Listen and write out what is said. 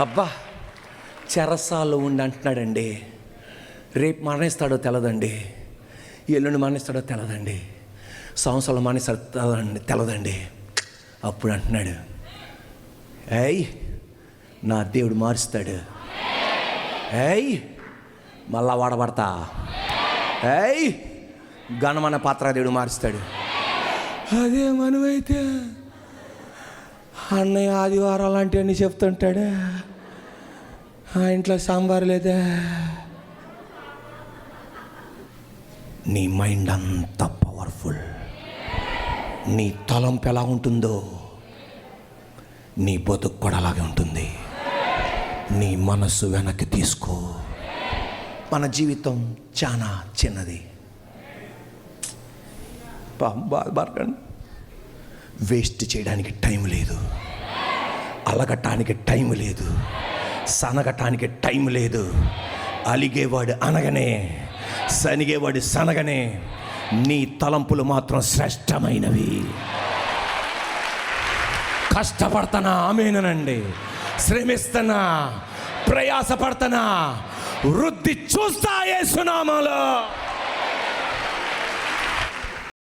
అబ్బా, చెరసాల్లో ఉండి అంటున్నాడండి, రేపు మరణిస్తాడో తెలదండి, ఎల్లుండి మరణిస్తాడో తెలదండి, సంవత్సరాలు మరణిస్తాడో తెలదండి. అప్పుడు అంటున్నాడు, ఏయ్ నా దేవుడు మారుస్తాడు, ఏయ్ మళ్ళా వాడబడతా, ఏయ్ ఘనమైన పాత్ర దేవుడు మారుస్తాడు. అదే మనమైతే అన్నయ్య ఆదివారం అలాంటివన్నీ చెప్తుంటాడు, ఆ ఇంట్లో సాంబారు లేదా. నీ మైండ్ అంత పవర్ఫుల్, నీ తలంపు ఎలా ఉంటుందో నీ బతుకు కూడా అలాగే ఉంటుంది. నీ మనసు వెనక్కి తీసుకో. మన జీవితం చాలా చిన్నది. బాధపడకండి, వేస్ట్ చేయడానికి టైం లేదు, అలగటానికి టైం లేదు, సనగటానికి టైం లేదు. అలిగేవాడు అనగనే, సనిగేవాడు సనగనే. నీ తలంపులు మాత్రం శ్రేష్టమైనవి. కష్టపడతానా, ఆమేనండి, శ్రమిస్తున్నా, ప్రయాసపడతానా, వృద్ధి చూస్తా యేసు నామములో.